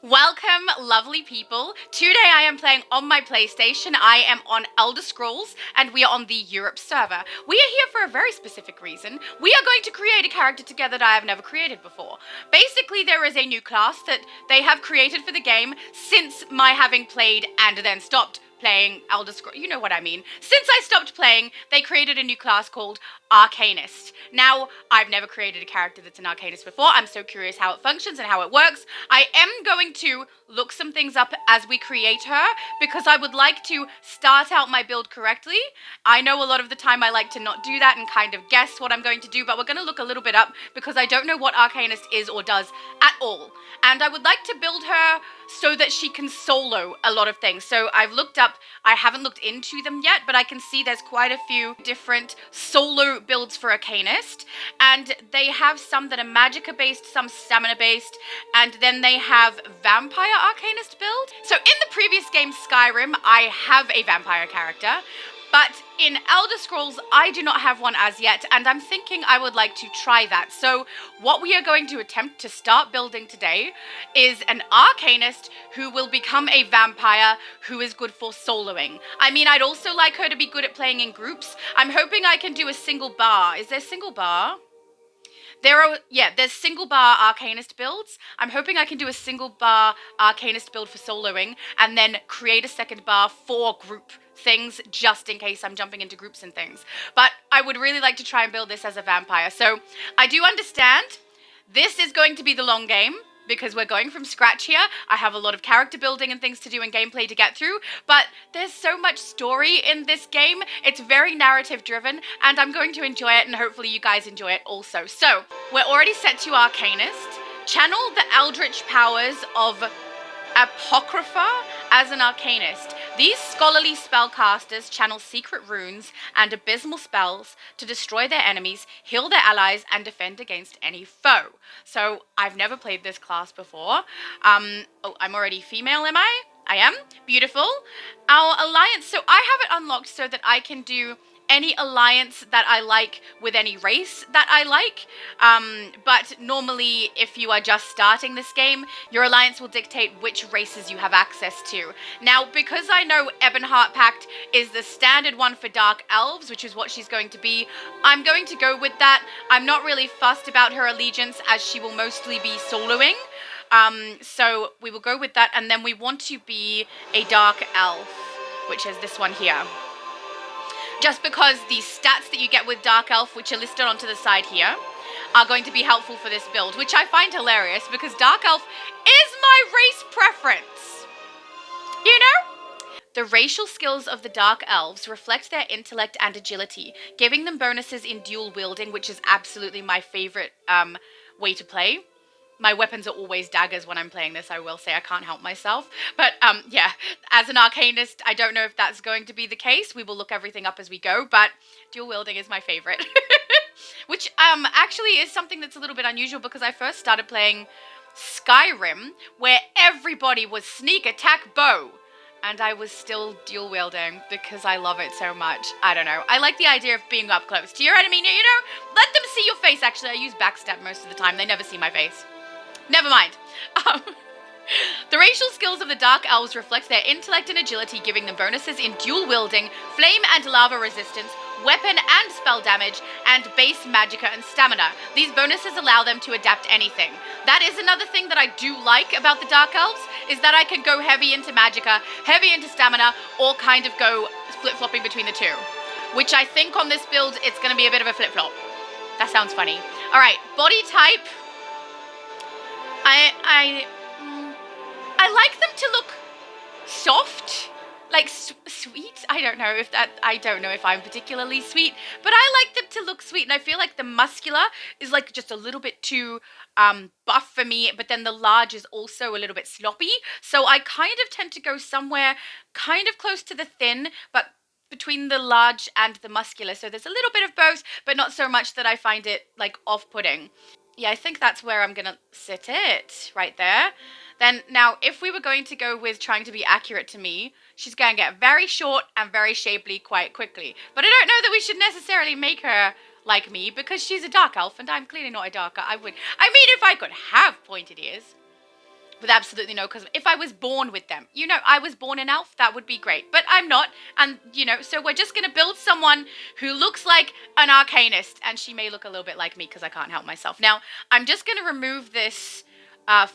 Welcome, lovely people. Today I am playing on my PlayStation. I am on Elder Scrolls, and we are on the Europe server. We are here for a very specific reason. We are going to create a character together that I have never created before. Basically, there is a new class that they have created for the game since my having played and then stopped playing Elder Scrolls. You know what I mean. Since I stopped playing, they created a new class called Arcanist. Now, I've never created a character that's an Arcanist before. I'm so curious how it functions and how it works. I am going to look some things up as we create her because I would like to start out my build correctly. I know a lot of the time I like to not do that and kind of guess what I'm going to do, but we're going to look a little bit up because I don't know what Arcanist is or does at all. And I would like to build her so that she can solo a lot of things. So I've looked up, I haven't looked into them yet, but I can see there's quite a few different solo builds for Arcanist. And they have some that are Magicka based, some stamina based, and then they have Vampire Arcanist build. So in the previous game Skyrim, I have a vampire character. But in Elder Scrolls, I do not have one as yet, and I'm thinking I would like to try that. So what we are going to attempt to start building today is an Arcanist who will become a vampire who is good for soloing. I mean, I'd also like her to be good at playing in groups. I'm hoping I can do a single bar. Is there a single bar? There's single bar Arcanist builds. I'm hoping I can do a single bar Arcanist build for soloing and then create a second bar for group things just in case I'm jumping into groups and things. But I would really like to try and build this as a vampire. So I do understand this is going to be the long game because we're going from scratch here. I have a lot of character building and things to do and gameplay to get through, but there's so much story in this game. It's very narrative driven and I'm going to enjoy it and hopefully you guys enjoy it also. So we're already set to Arcanist. Channel the eldritch powers of Apocrypha as an Arcanist. These scholarly spellcasters channel secret runes and abysmal spells to destroy their enemies, heal their allies, and defend against any foe. So, I've never played this class before. I'm already female, am I? I am. Beautiful. Our alliance, so I have it unlocked so that I can do any alliance that I like with any race that I like. But normally, if you are just starting this game, your alliance will dictate which races you have access to. Now, because I know Ebonheart Pact is the standard one for Dark Elves, which is what she's going to be, I'm going to go with that. I'm not really fussed about her allegiance as she will mostly be soloing. So we will go with that, and then we want to be a Dark Elf, which is this one here. Just because the stats that you get with Dark Elf, which are listed onto the side here, are going to be helpful for this build, which I find hilarious because Dark Elf is my race preference. You know? The racial skills of the Dark Elves reflect their intellect and agility, giving them bonuses in dual wielding, which is absolutely my favorite way to play. My weapons are always daggers when I'm playing this, I will say. I can't help myself. But, yeah, as an Arcanist, I don't know if that's going to be the case. We will look everything up as we go, but dual wielding is my favorite. Which, actually is something that's a little bit unusual because I first started playing Skyrim, where everybody was sneak attack bow. And I was still dual wielding because I love it so much. I don't know. I like the idea of being up close to your enemy, you know? Let them see your face. Actually, I use backstab most of the time. They never see my face. Never mind. The racial skills of the Dark Elves reflect their intellect and agility, giving them bonuses in dual wielding, flame and lava resistance, weapon and spell damage, and base magicka and stamina. These bonuses allow them to adapt anything. That is another thing that I do like about the Dark Elves, is that I can go heavy into magicka, heavy into stamina, or kind of go flip-flopping between the two. Which I think on this build, it's going to be a bit of a flip-flop. That sounds funny. Alright, body type. I like them to look soft, like sweet. I don't know if I'm particularly sweet, but I like them to look sweet, and I feel like the muscular is like just a little bit too buff for me, but then the large is also a little bit sloppy, so I kind of tend to go somewhere kind of close to the thin, but between the large and the muscular, so there's a little bit of both, but not so much that I find it like off-putting. Yeah, I think that's where I'm gonna sit it, right there. Then, now, if we were going to go with trying to be accurate to me, she's gonna get very short and very shapely quite quickly. But I don't know that we should necessarily make her like me, because she's a dark elf, and I'm clearly not a dark elf. I mean, if I could have pointed ears. with absolutely no cosmetic. If I was born with them, I was born an elf, that would be great. But I'm not, and so we're just gonna build someone who looks like an Arcanist, and she may look a little bit like me because I can't help myself. Now, I'm just gonna remove this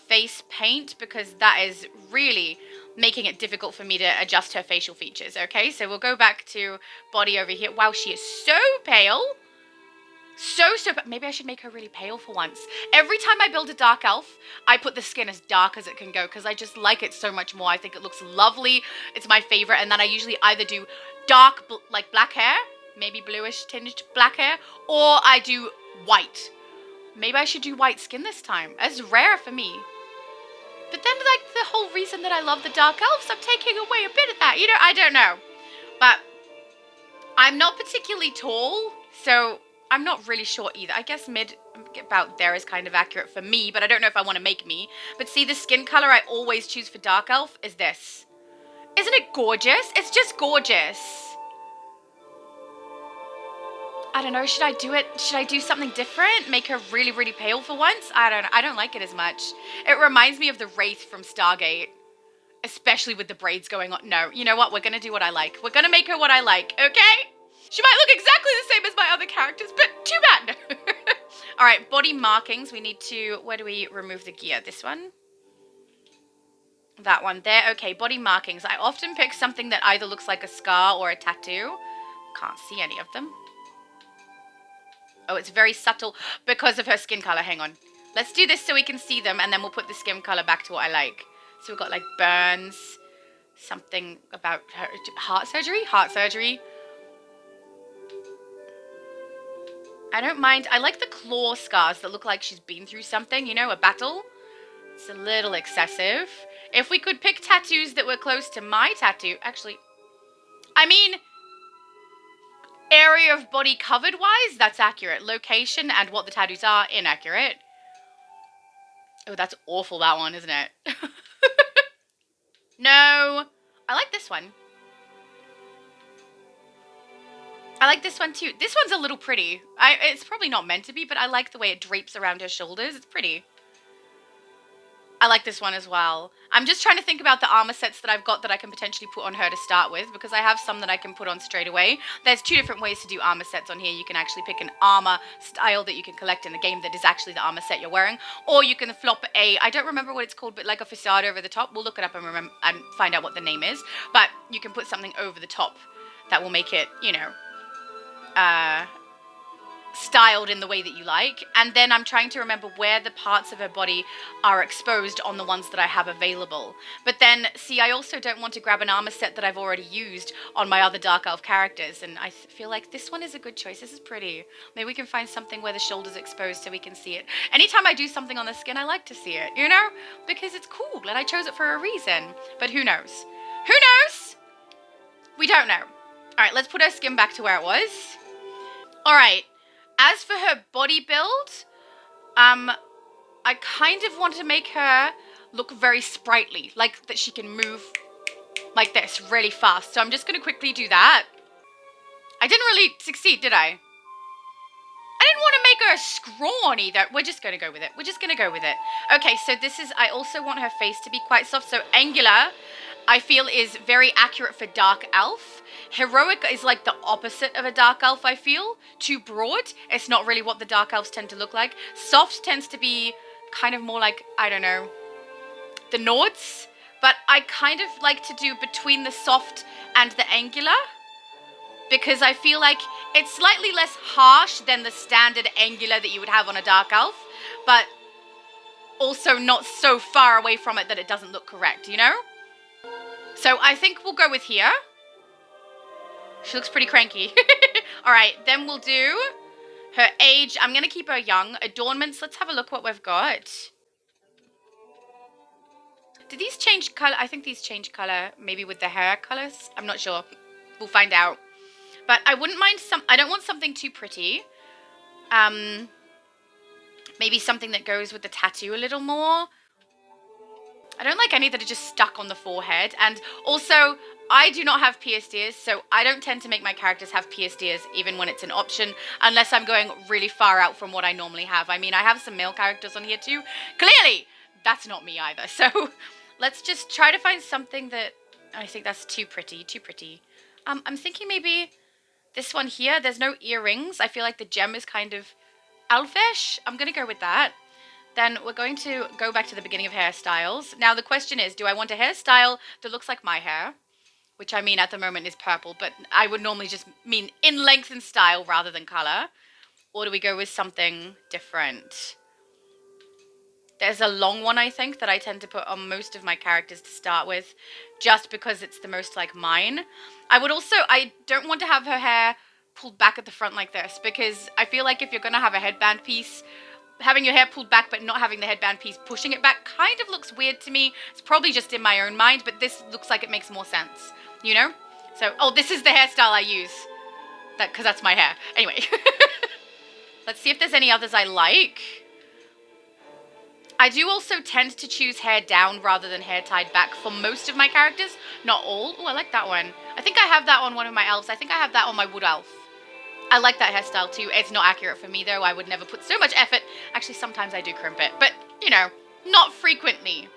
face paint because that is really making it difficult for me to adjust her facial features. Okay, so we'll go back to body over here. Wow, she is so pale. Maybe I should make her really pale for once. Every time I build a dark elf, I put the skin as dark as it can go because I just like it so much more. I think it looks lovely. It's my favorite. And then I usually either do dark, like black hair, maybe bluish tinged black hair, or I do white. Maybe I should do white skin this time. It's rare for me. But then, like, the whole reason that I love the dark elves, I'm taking away a bit of that. I don't know. But I'm not particularly tall, so I'm not really sure either. I guess mid about there is kind of accurate for me, but I don't know if I want to make me. But see, the skin color I always choose for dark elf is this. Isn't it gorgeous? It's just gorgeous. I don't know, should I do it? Should I do something different? Make her really, really pale for once? I don't know. I don't like it as much. It reminds me of the Wraith from Stargate. Especially with the braids going on. No, you know what? We're going to do what I like. We're going to make her what I like, okay? She might look exactly the same as my other characters, but too bad. All right, body markings. We need to, where do we remove the gear? This one? That one there. Okay, body markings. I often pick something that either looks like a scar or a tattoo. Can't see any of them. Oh, it's very subtle because of her skin color. Hang on. Let's do this so we can see them, and then we'll put the skin color back to what I like. So we've got like burns, something about her, heart surgery. I don't mind. I like the claw scars that look like she's been through something, a battle. It's a little excessive. If we could pick tattoos that were close to my tattoo, actually, I mean, area of body covered wise, that's accurate. Location and what the tattoos are, inaccurate. Oh, that's awful, that one, isn't it? No. I like this one. I like this one too. This one's a little pretty. It's probably not meant to be, but I like the way it drapes around her shoulders. It's pretty. I like this one as well. I'm just trying to think about the armor sets that I've got that I can potentially put on her to start with, because I have some that I can put on straight away. There's two different ways to do armor sets on here. You can actually pick an armor style that you can collect in the game that is actually the armor set you're wearing, or you can flop I don't remember what it's called, but like a facade over the top. We'll look it up and find out what the name is, but you can put something over the top that will make it, styled in the way that you like. And then I'm trying to remember where the parts of her body are exposed on the ones that I have available. But then, see, I also don't want to grab an armor set that I've already used on my other Dark Elf characters, and I feel like this one is a good choice. This is pretty. Maybe we can find something where the shoulder's exposed so we can see it. Anytime I do something on the skin, I like to see it, because it's cool, and I chose it for a reason. But who knows? Who knows? We don't know. All right, let's put her skin back to where it was. All right. As for her body build, I kind of want to make her look very sprightly, like that she can move like this really fast. So I'm just going to quickly do that. I didn't really succeed, did I? I didn't want to make her a scrawn either. We're just going to go with it. Okay, so I also want her face to be quite soft. So angular, I feel, is very accurate for Dark Elf. Heroic is like the opposite of a Dark Elf, I feel. Too broad. It's not really what the Dark Elves tend to look like. Soft tends to be kind of more like, I don't know, the Nords. But I kind of like to do between the soft and the angular, because I feel like it's slightly less harsh than the standard angular that you would have on a Dark Elf, but also not so far away from it that it doesn't look correct, So I think we'll go with here. She looks pretty cranky. All right, then we'll do her age. I'm going to keep her young. Adornments, let's have a look what we've got. Do these change color? I think these change color maybe with the hair colors. I'm not sure. We'll find out. But I wouldn't mind I don't want something too pretty. Maybe something that goes with the tattoo a little more. I don't like any that are just stuck on the forehead. And also, I do not have pierced ears, so I don't tend to make my characters have pierced ears, even when it's an option, unless I'm going really far out from what I normally have. I mean, I have some male characters on here too. Clearly, that's not me either. So let's just try to find something that, I think that's too pretty, too pretty. I'm thinking maybe this one here. There's no earrings. I feel like the gem is kind of elfish. I'm going to go with that. Then we're going to go back to the beginning of hairstyles. Now the question is, do I want a hairstyle that looks like my hair? Which I mean at the moment is purple, but I would normally just mean in length and style rather than color. Or do we go with something different? There's a long one, I think, that I tend to put on most of my characters to start with, just because it's the most like mine. I don't want to have her hair pulled back at the front like this, because I feel like if you're going to have a headband piece, having your hair pulled back but not having the headband piece pushing it back kind of looks weird to me. It's probably just in my own mind, but this looks like it makes more sense, you know? So, oh, this is the hairstyle I use, because that's my hair. Anyway, let's see if there's any others I like. I do also tend to choose hair down rather than hair tied back for most of my characters. Not all. Oh, I like that one. I think I have that on one of my elves. I think I have that on my wood elf. I like that hairstyle too. It's not accurate for me though. I would never put so much effort. Actually, sometimes I do crimp it, but you know, not frequently.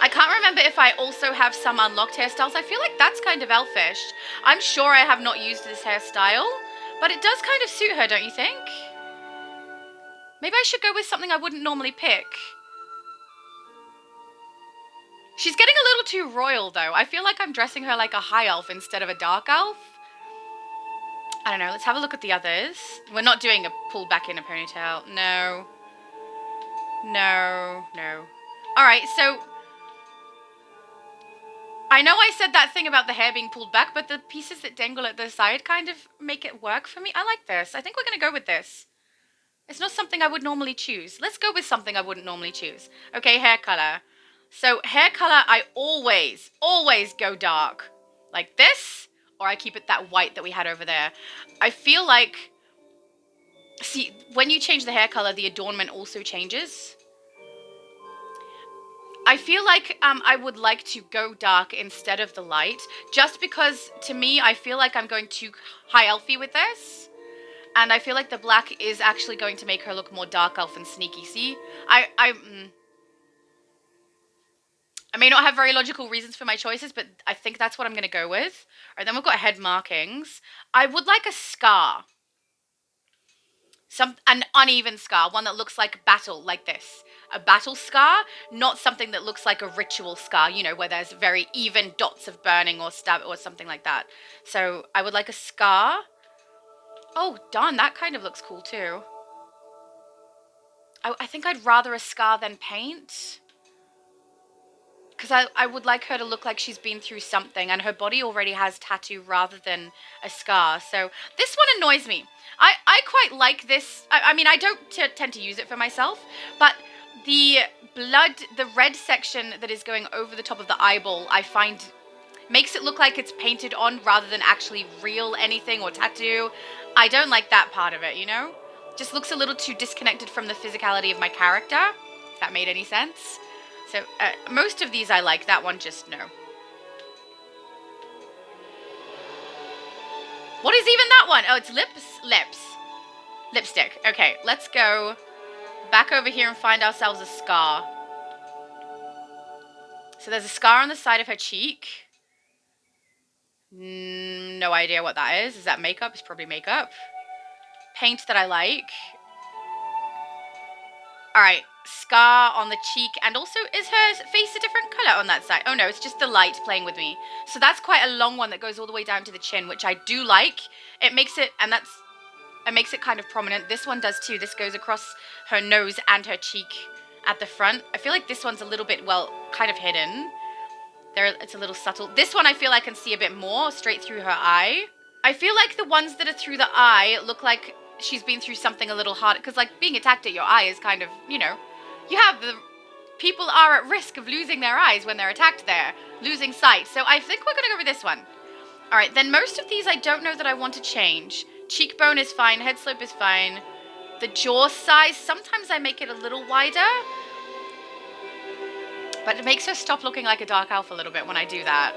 I can't remember if I also have some unlocked hairstyles. I feel like that's kind of elfish. I'm sure I have not used this hairstyle, but it does kind of suit her, don't you think? Maybe I should go with something I wouldn't normally pick. She's getting a little too royal, though. I feel like I'm dressing her like a high elf instead of a dark elf. I don't know. Let's have a look at the others. We're not doing a pull back in a ponytail. No. No. No. All right, so I know I said that thing about the hair being pulled back, but the pieces that dangle at the side kind of make it work for me. I like this. I think we're going to go with this. It's not something I would normally choose. Let's go with something I wouldn't normally choose. Okay, hair color. So hair color, I always go dark. Like this, or I keep it that white that we had over there. I feel like, see, when you change the hair color, the adornment also changes. I feel like I would like to go dark instead of the light, just because, to me, I feel like I'm going too high elfy with this. And I feel like the black is actually going to make her look more dark elf and sneaky. See? I may not have very logical reasons for my choices, but I think that's what I'm going to go with. All right, then we've got head markings. I would like a scar. An uneven scar, one that looks like battle, like this. A battle scar, not something that looks like a ritual scar, you know, where there's very even dots of burning or stab or something like that. So I would like a scar. Oh, darn, that kind of looks cool too. I think I'd rather a scar than paint. Because I would like her to look like she's been through something, and her body already has tattoo rather than a scar. So this one annoys me. I quite like this. I mean, I don't tend to use it for myself, but the red section that is going over the top of the eyeball, I find makes it look like it's painted on rather than actually real anything or tattoo. I don't like that part of it, you know? Just looks a little too disconnected from the physicality of my character, if that made any sense. So, most of these I like, that one just no. What is even that one? Oh, it's lips. Lipstick. Okay, let's go back over here and find ourselves a scar. So there's a scar on the side of her cheek. No idea what that is. Is that makeup? It's probably makeup. Paint that I like. Alright, scar on the cheek. And also, is her face a different colour on that side? Oh no, it's just the light playing with me. So that's quite a long one that goes all the way down to the chin, which I do like. It makes it, and it makes it kind of prominent. This one does too. This goes across her nose and her cheek at the front. I feel like this one's a little bit, well, kind of hidden. It's a little subtle. This one I feel I can see a bit more straight through her eye. I feel like the ones that are through the eye look like she's been through something a little hard. Because, like, being attacked at your eye is kind of, you know, people are at risk of losing their eyes when they're attacked there. Losing sight. So I think we're going to go with this one. All right, then most of these I don't know that I want to change. Cheekbone is fine. Head slope is fine. The jaw size, sometimes I make it a little wider. But it makes her stop looking like a dark elf a little bit when I do that.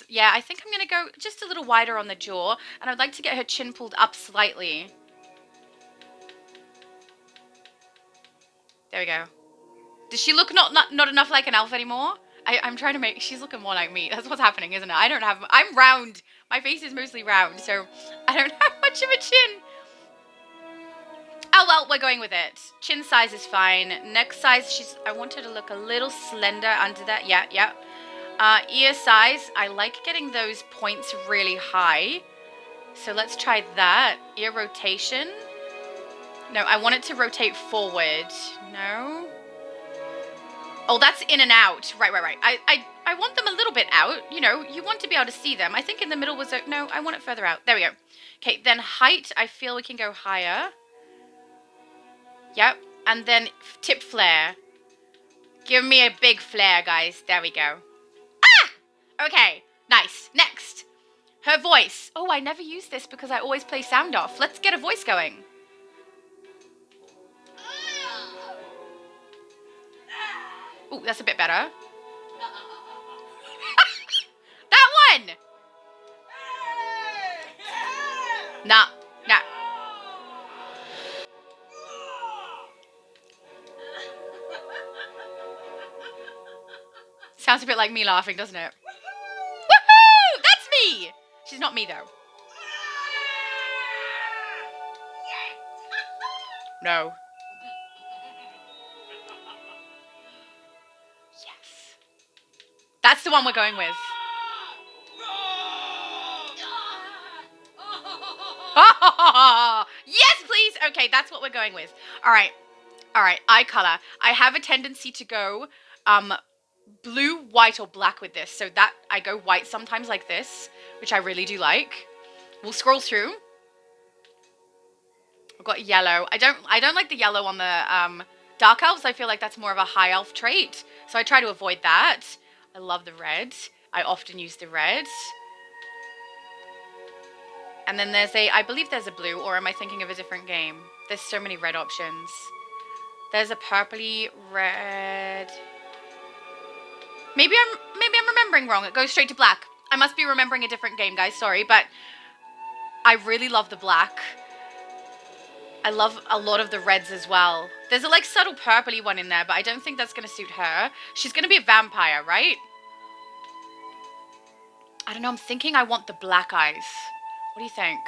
Yeah, I think I'm going to go just a little wider on the jaw. And I'd like to get her chin pulled up slightly. There we go. Does she look not enough like an elf anymore? I'm trying to make... She's looking more like me. That's what's happening, isn't it? I'm round. My face is mostly round, so I don't have much of a chin. Oh, well, we're going with it. Chin size is fine. Neck size, I want her to look a little slender under that. Yeah, yeah. Ear size, I like getting those points really high. So let's try that. Ear rotation. No, I want it to rotate forward. No. Oh, that's in and out. Right. I want them a little bit out. You know, you want to be able to see them. I think in the middle was... No, I want it further out. There we go. Okay, then height, I feel we can go higher. Yep. And then tip flare. Give me a big flare, guys. There we go. Ah! Okay. Nice. Next. Her voice. Oh, I never use this because I always play sound off. Let's get a voice going. Ooh, that's a bit better. That one! Nah. Sounds a bit like me laughing, doesn't it? Woohoo! That's me! She's not me, though. No. Yes. That's the one we're going with. Yes, please! Okay, that's what we're going with. All right, eye color. I have a tendency to go blue, white, or black with this. So that I go white sometimes like this, which I really do like. We'll scroll through. I've got yellow. I don't like the yellow on the dark elves. I feel like that's more of a high elf trait. So I try to avoid that. I love the red. I often use the red. And then I believe there's a blue, or am I thinking of a different game? There's so many red options. There's a purpley red. Maybe I'm remembering wrong. It goes straight to black. I must be remembering a different game, guys. Sorry, but I really love the black. I love a lot of the reds as well. There's a like subtle purpley one in there, but I don't think that's going to suit her. She's going to be a vampire, right? I don't know. I'm thinking I want the black eyes. What do you think?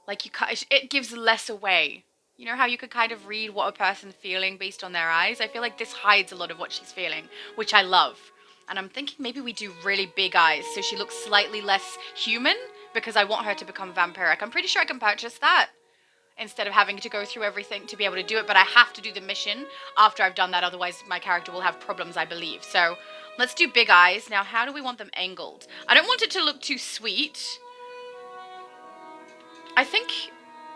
Like it gives less away. You know how you could kind of read what a person's feeling based on their eyes? I feel like this hides a lot of what she's feeling, which I love. And I'm thinking maybe we do really big eyes so she looks slightly less human because I want her to become vampiric. I'm pretty sure I can purchase that instead of having to go through everything to be able to do it. But I have to do the mission after I've done that. Otherwise, my character will have problems, I believe. So let's do big eyes. Now, how do we want them angled? I don't want it to look too sweet. I think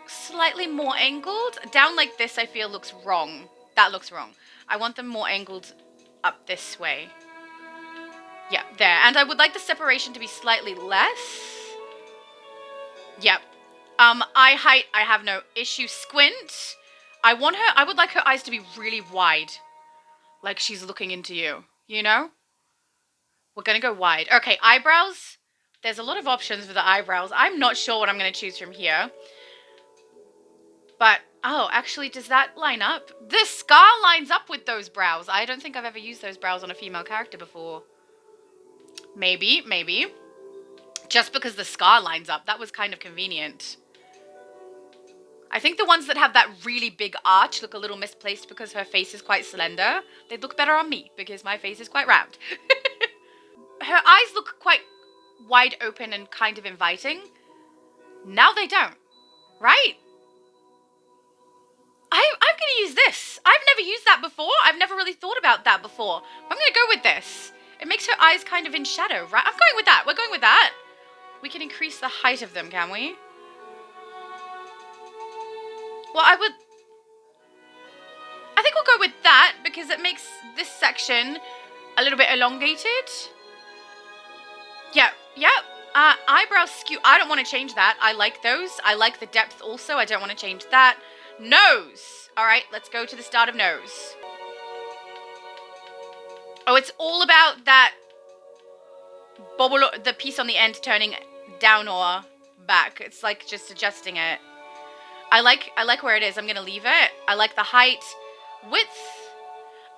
slightly more angled. Down like this, I feel looks wrong. That looks wrong. I want them more angled up this way. Yeah, there. And I would like the separation to be slightly less. Yep. Eye height, I have no issue. Squint. I would like her eyes to be really wide. Like she's looking into you. You know? We're going to go wide. Okay, eyebrows. There's a lot of options for the eyebrows. I'm not sure what I'm going to choose from here. But, oh, actually, does that line up? The scar lines up with those brows. I don't think I've ever used those brows on a female character before. Maybe. Just because the scar lines up. That was kind of convenient. I think the ones that have that really big arch look a little misplaced because her face is quite slender. They'd look better on me because my face is quite round. Her eyes look quite wide open and kind of inviting. Now they don't. Right? I'm going to use this. I've never used that before. I've never really thought about that before. I'm going to go with this. It makes her eyes kind of in shadow, right? I'm going with that. We're going with that. We can increase the height of them, can we? Well, I think we'll go with that because it makes this section a little bit elongated. Yep. Eyebrow skew. I don't want to change that. I like those. I like the depth also. I don't want to change that. Nose. All right, let's go to the start of nose. Oh, it's all about that bobble, the piece on the end turning down or back. It's like just adjusting it. I like where it is. I'm gonna leave it. I like the height, width.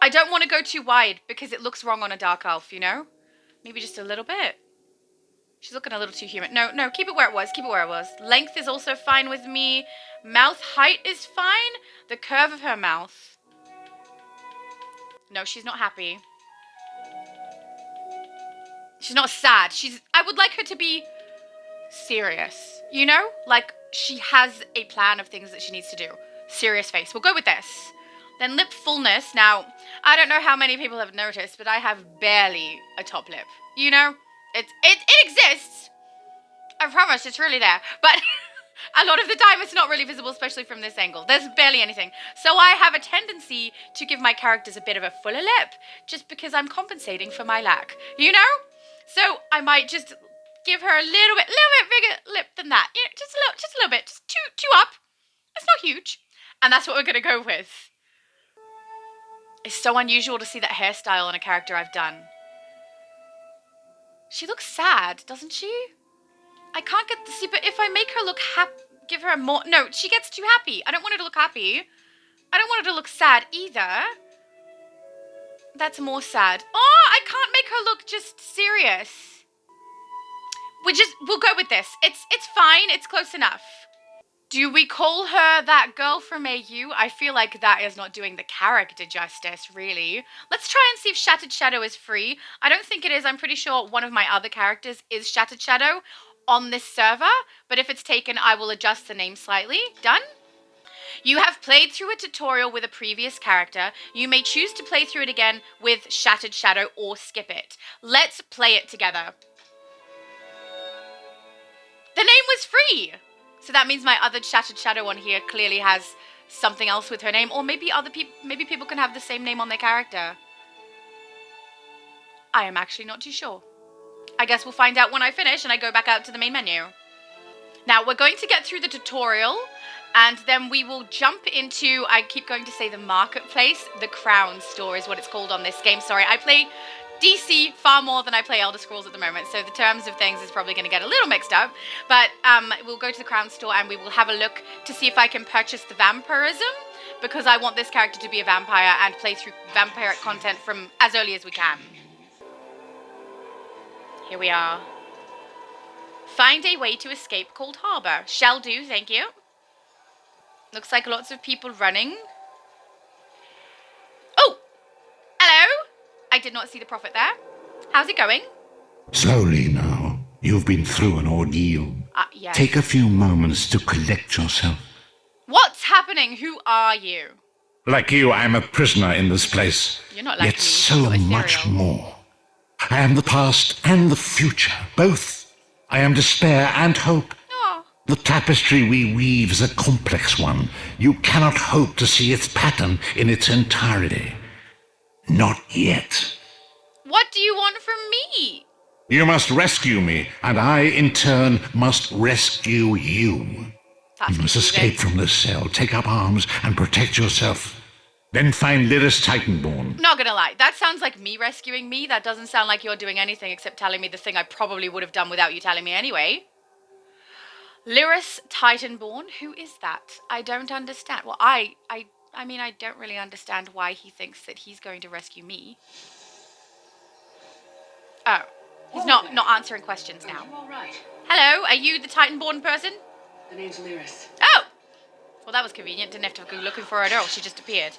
I don't want to go too wide because it looks wrong on a dark elf, you know? Maybe just a little bit. She's looking a little too human. No, keep it where it was. Keep it where it was. Length is also fine with me. Mouth height is fine. The curve of her mouth. No, she's not happy. She's not sad. I would like her to be serious, you know? Like, she has a plan of things that she needs to do. Serious face. We'll go with this. Then lip fullness. Now, I don't know how many people have noticed, but I have barely a top lip. You know? It exists. I promise, it's really there. But a lot of the time, it's not really visible, especially from this angle. There's barely anything. So I have a tendency to give my characters a bit of a fuller lip, just because I'm compensating for my lack. You know? So I might just give her a little bit bigger lip than that. You know, just a little bit. Just two up. It's not huge. And that's what we're going to go with. It's so unusual to see that hairstyle on a character I've done. She looks sad, doesn't she? I can't get to see, but if I make her look happy, give her a more... No, she gets too happy. I don't want her to look happy. I don't want her to look sad either. That's more sad. Oh, I can't make her look just serious. We'll go with this. It's fine. It's close enough. Do we call her that girl from AU? I feel like that is not doing the character justice, really. Let's try and see if Shattered Shadow is free. I don't think it is. I'm pretty sure one of my other characters is Shattered Shadow on this server. But if it's taken, I will adjust the name slightly. Done? You have played through a tutorial with a previous character. You may choose to play through it again with Shattered Shadow or skip it. Let's play it together. The name was free! So that means my other Shattered Shadow on here clearly has something else with her name. Or maybe maybe people can have the same name on their character. I am actually not too sure. I guess we'll find out when I finish and I go back out to the main menu. Now, we're going to get through the tutorial, and then we will jump into, I keep going to say the marketplace, the Crown Store is what it's called on this game. Sorry, I play DC far more than I play Elder Scrolls at the moment, so the terms of things is probably going to get a little mixed up. But we'll go to the Crown Store and we will have a look to see if I can purchase the vampirism, because I want this character to be a vampire and play through vampiric content from as early as we can. Here we are. Find a way to escape Cold Harbor. Shall do, thank you. Looks like lots of people running. Oh! Hello! I did not see the prophet there. How's it going? Slowly now. You've been through an ordeal. Yes. Take a few moments to collect yourself. What's happening? Who are you? Like you, I am a prisoner in this place. You're not like Yet me. so You're much ethereal. more. I am the past and the future, both. I am despair and hope. Oh. The tapestry we weave is a complex one. You cannot hope to see its pattern in its entirety. Not yet. What do you want from me? You must rescue me, and I, in turn, must rescue you. That's You must confusing. escape from this cell, take up arms, and protect yourself. Then find Lyris Titanborn. Not gonna lie, that sounds like me rescuing me. That doesn't sound like you're doing anything except telling me the thing I probably would have done without you telling me anyway. Lyris Titanborn, who is that? I don't understand. Well, I mean, I don't really understand why he thinks that he's going to rescue me. Oh, he's not answering questions now. Are you all right? Hello, are you the Titanborn person? The name's Lyris. Oh! Well, that was convenient. Didn't have to go looking for her at all. She just appeared.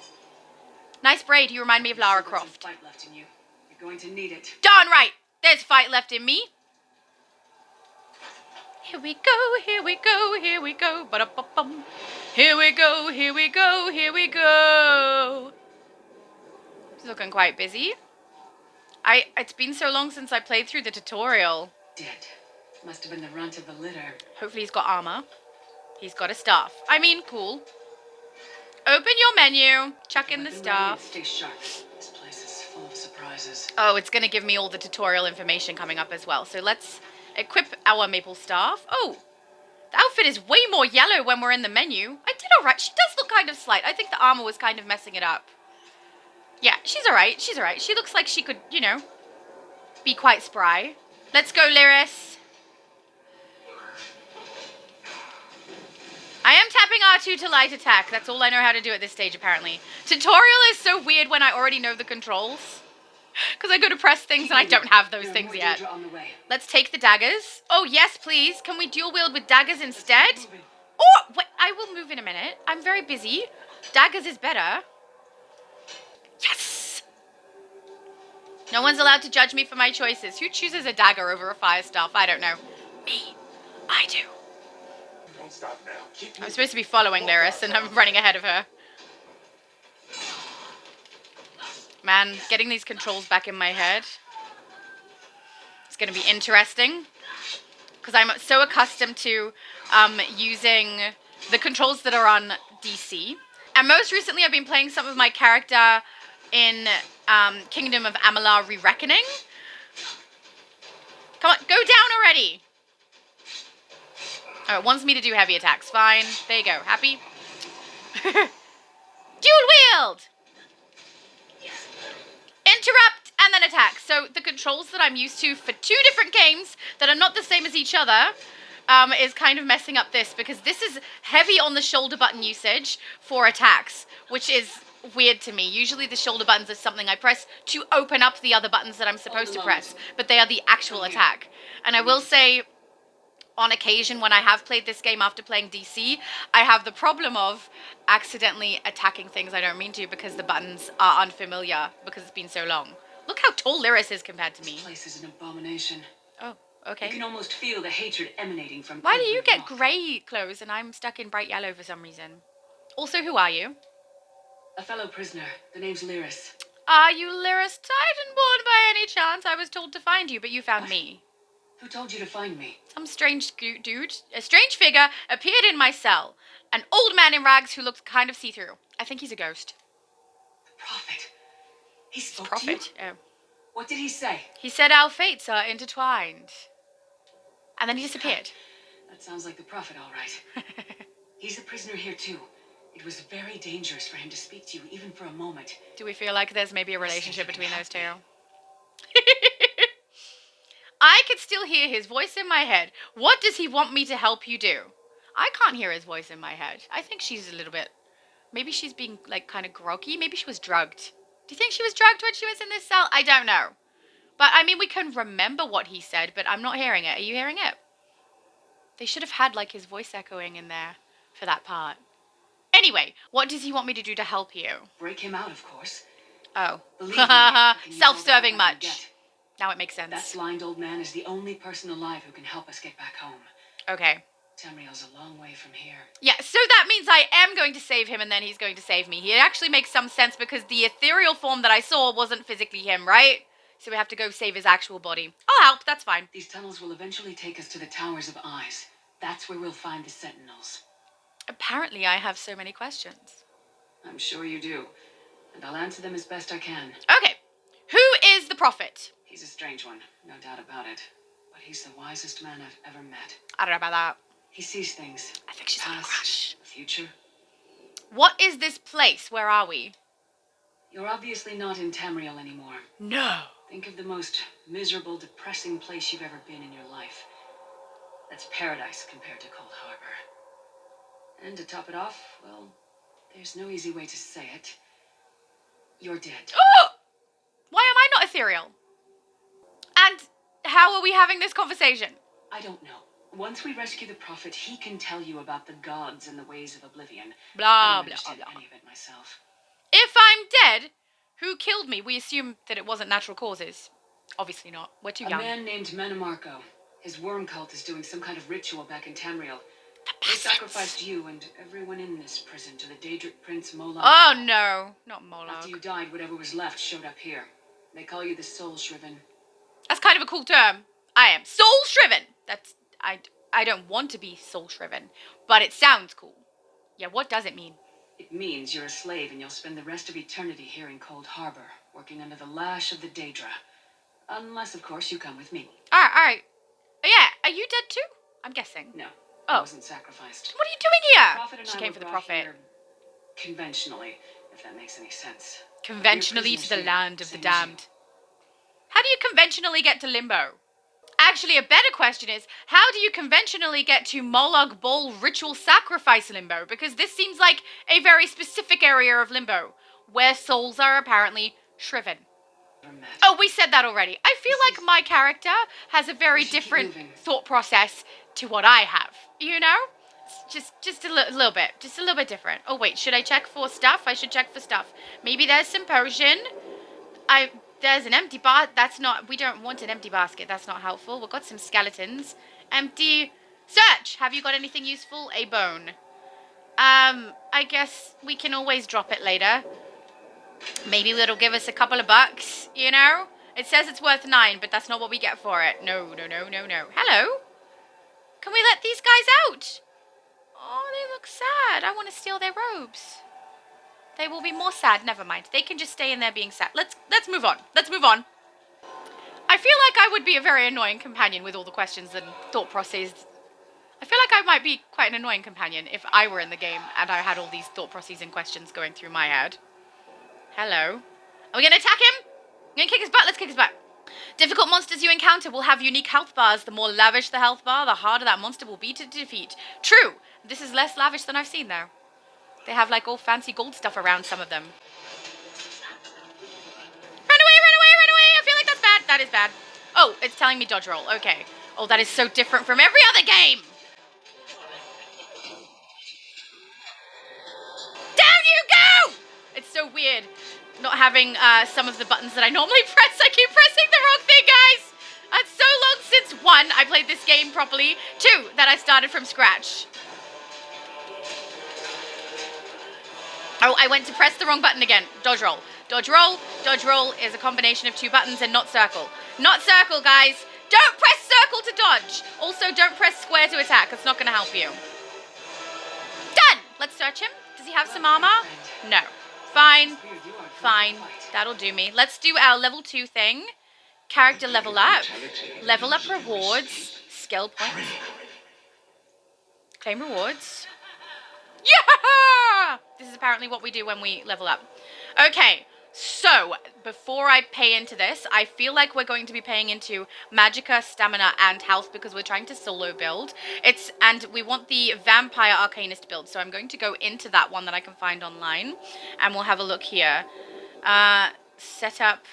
Nice braid. You remind me of Lara There's some Croft. fight left in you. You're going to need it. Darn right! There's fight left in me. Here we go, here we go, here we go. Ba-da-ba-bum. Here we go, here we go, here we go. She's looking quite busy. It's been so long since I played through the tutorial. Dead. Must have been the runt of the litter. Hopefully he's got armor. He's got a staff. I mean, cool. Open your menu. Chuck in the Weapon ready and staff. Stay sharp. This place is full of surprises. Oh, it's going to give me all the tutorial information coming up as well. So let's equip our maple staff. Oh, the outfit is way more yellow when we're in the menu. I did all right. She does look kind of slight. I think the armor was kind of messing it up. Yeah, she's all right. She's all right. She looks like she could, you know, be quite spry. Let's go, Lyris. I am tapping R2 to light attack. That's all I know how to do at this stage, apparently. Tutorial is so weird when I already know the controls. Because I go to press things and I don't have those things yet. Let's take the daggers. Oh, yes, please. Can we dual wield with daggers instead? Oh, wait, I will move in a minute. I'm very busy. Daggers is better. Yes! No one's allowed to judge me for my choices. Who chooses a dagger over a fire staff? I don't know. Me. I do. Don't stop now. I'm supposed to be following Lyris, and I'm running ahead of her. Man, getting these controls back in my head. It's going to be interesting. Because I'm so accustomed to using the controls that are on DC. And most recently I've been playing some of my character in Kingdom of Amalur Re-Reckoning. Come on, go down already! Oh, it wants me to do heavy attacks. Fine. There you go. Happy? Dual wield! Interrupt and then attack. So the controls that I'm used to for two different games that are not the same as each other is kind of messing up this, because this is heavy on the shoulder button usage for attacks, which is weird to me. Usually the shoulder buttons is something I press to open up the other buttons that I'm supposed to press, but they are the actual attack. And I will say, on occasion when I have played this game after playing DC, I have the problem of accidentally attacking things I don't mean to because the buttons are unfamiliar because it's been so long. Look how tall Lyris is compared to me. This place is an abomination. Oh, You okay. can almost feel the hatred emanating from Why do every you get rock. grey clothes and I'm stuck in bright yellow for some reason? Also, who are you? A fellow prisoner. The name's Lyris. Are you Lyris Titanborn by any chance? I was told to find you, but you found me. Who told you to find me? Some strange dude, a strange figure, appeared in my cell. An old man in rags who looked kind of see-through. I think he's a ghost. The prophet. He spoke Prophet. to you? Oh. What did he say? He said our fates are intertwined. And then he disappeared. That sounds like the prophet, all right. He's a prisoner here too. It was very dangerous for him to speak to you, even for a moment. Do we feel like there's maybe a relationship between those two? I could still hear his voice in my head. What does he want me to help you do? I can't hear his voice in my head. I think she's a little bit... Maybe she's being, like, kind of groggy. Maybe she was drugged. Do you think she was drugged when she was in this cell? I don't know. But, I mean, we can remember what he said, but I'm not hearing it. Are you hearing it? They should have had, like, his voice echoing in there for that part. Anyway, what does he want me to do to help you? Break him out, of course. Oh. Believe me, I can use all the help Self-serving I can much. get. Now it makes That sense. blind old man is the only person alive who can help us get back home. Okay. Tamriel's a long way from here. Yeah, so that means I am going to save him and then he's going to save me. It actually makes some sense because the ethereal form that I saw wasn't physically him, right? So we have to go save his actual body. I'll help, that's fine. These tunnels will eventually take us to the Towers of Eyes. That's where we'll find the Sentinels. Apparently I have so many questions. I'm sure you do. And I'll answer them as best I can. Okay, who is the prophet? He's a strange one, no doubt about it. But he's the wisest man I've ever met. I don't know about that. He sees things. I think she's having a Past, crush. future. What is this place? Where are we? You're obviously not in Tamriel anymore. No. Think of the most miserable, depressing place you've ever been in your life. That's paradise compared to Cold Harbor. And to top it off, well, there's no easy way to say it. You're dead. Oh! Why am I not ethereal? And how are we having this conversation? I don't know. Once we rescue the Prophet, he can tell you about the gods and the ways of oblivion. Blah, I don't blah, understand blah. any of it myself. If I'm dead, who killed me? We assume that it wasn't natural causes. Obviously not. We're too A young. man named Manamarco. His worm cult is doing some kind of ritual back in Tamriel. The They peasants. sacrificed you and everyone in this prison to the Daedric Prince Moloch. Oh no, not After you Moloch. died, whatever was left showed up here. They call you the Soul Shriven. That's kind of a cool term. I am soul shriven. That's I don't want to be soul shriven, but it sounds cool. Yeah, what does it mean? It means you're a slave and you'll spend the rest of eternity here in Cold Harbor, working under the lash of the Daedra. Unless, of course, you come with me. Alright. Oh, yeah, are you dead too? I'm guessing. No, Oh. I wasn't sacrificed. What are you doing here? Prophet and She I came were for the brought prophet. here conventionally, if that makes any sense. Conventionally We're to the prisoners here, land of the same as you. damned. How do you conventionally get to limbo? Actually, a better question is, how do you conventionally get to Moloch Ball Ritual Sacrifice Limbo? Because this seems like a very specific area of Limbo, where souls are apparently shriven. Oh, we said that already. I feel like my character has a very different thought process to what I have, you know? It's just a little bit. Just a little bit different. Oh, wait, should I check for stuff? I should check for stuff. Maybe there's some potion. There's an empty that's not, we don't want an empty basket. That's not helpful. We've got some skeletons. Empty. Search! Have you got anything useful? A bone. I guess we can always drop it later. Maybe it'll give us a couple of bucks, you know? It says it's worth 9, but that's not what we get for it. No. Hello? Can we let these guys out? Oh, they look sad. I want to steal their robes. They will be more sad. Never mind. They can just stay in there being sad. Let's move on. Let's move on. I feel like I would be a very annoying companion with all the questions and thought processes. I feel like I might be quite an annoying companion if I were in the game and I had all these thought processes and questions going through my head. Hello. Are we going to attack him? We're going to kick his butt. Let's kick his butt. Difficult monsters you encounter will have unique health bars. The more lavish the health bar, the harder that monster will be to defeat. True. This is less lavish than I've seen, though. They have, like, all fancy gold stuff around some of them. Run away, run away, run away! I feel like that's bad. That is bad. Oh, it's telling me dodge roll. Okay. Oh, that is so different from every other game! Down you go! It's so weird not having some of the buttons that I normally press. I keep pressing the wrong thing, guys! It's so long since, 1, I played this game properly, 2, that I started from scratch. Oh, I went to press the wrong button again. Dodge roll. Dodge roll. Dodge roll is a combination of 2 buttons and not circle. Not circle, guys. Don't press circle to dodge. Also, don't press square to attack. It's not going to help you. Done! Let's search him. Does he have some armor? No. Fine. Fine. That'll do me. Let's do our level 2 thing. Character level up. Level up rewards. Skill points. Claim rewards. Yeah! This is apparently what we do when we level up. Okay, so before I pay into this, I feel like we're going to be paying into magicka, stamina, and health because we're trying to solo build. And we want the vampire arcanist build, so I'm going to go into that one that I can find online, and we'll have a look here. Set up.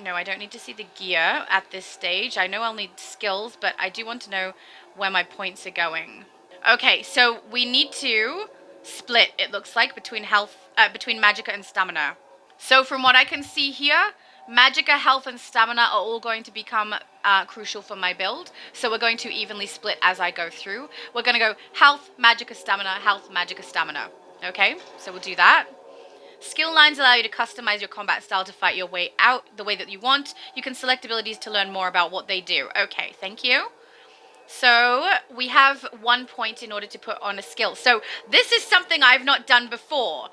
No, I don't need to see the gear at this stage. I know I'll need skills, but I do want to know where my points are going. Okay, so we need to split, it looks like, between magicka and stamina. So from what I can see here, magicka, health, and stamina are all going to become crucial for my build. So we're going to evenly split as I go through. We're going to go health, magicka, stamina, health, magicka, stamina. Okay, so we'll do that. Skill lines allow you to customize your combat style to fight your way out the way that you want. You can select abilities to learn more about what they do. Okay, thank you. So we have 1 point in order to put on a skill. So this is something I've not done before,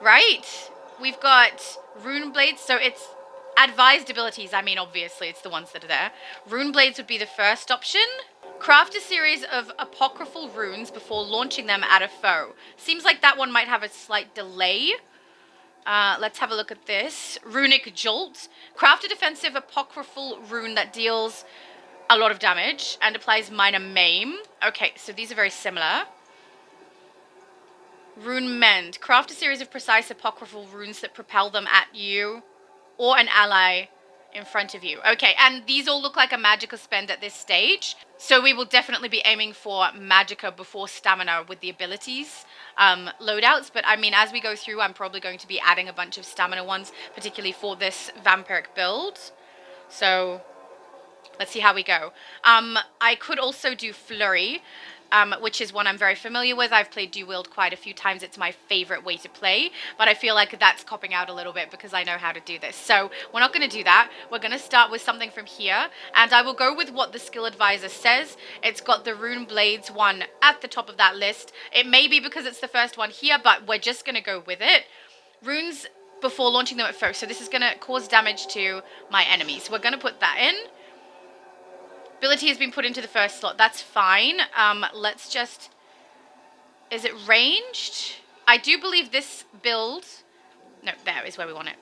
right? We've got rune blades, so it's advised abilities. I mean, obviously, it's the ones that are there. Rune blades would be the first option. Craft a series of apocryphal runes before launching them at a foe. Seems like that one might have a slight delay. Let's have a look at this. Runic Jolt. Craft a defensive apocryphal rune that deals a lot of damage and applies minor maim. Okay, so these are very similar. Rune Mend. Craft a series of precise apocryphal runes that propel them at you or an ally in front of you. Okay, and these all look like a magicka spend at this stage. So we will definitely be aiming for magicka before stamina with the abilities loadouts. But I mean, as we go through, I'm probably going to be adding a bunch of stamina ones, particularly for this vampiric build. So let's see how we go. I could also do Flurry, which is one I'm very familiar with. I've played Dual Wield quite a few times. It's my favorite way to play, but I feel like that's copping out a little bit because I know how to do this. So we're not going to do that. We're going to start with something from here, and I will go with what the skill advisor says. It's got the Rune Blades one at the top of that list. It may be because it's the first one here, but we're just going to go with it. Runes before launching them at foe. So this is going to cause damage to my enemies. We're going to put that in. Ability has been put into the first slot. That's fine. Let's just... Is it ranged? I do believe this build... No, there is where we want it.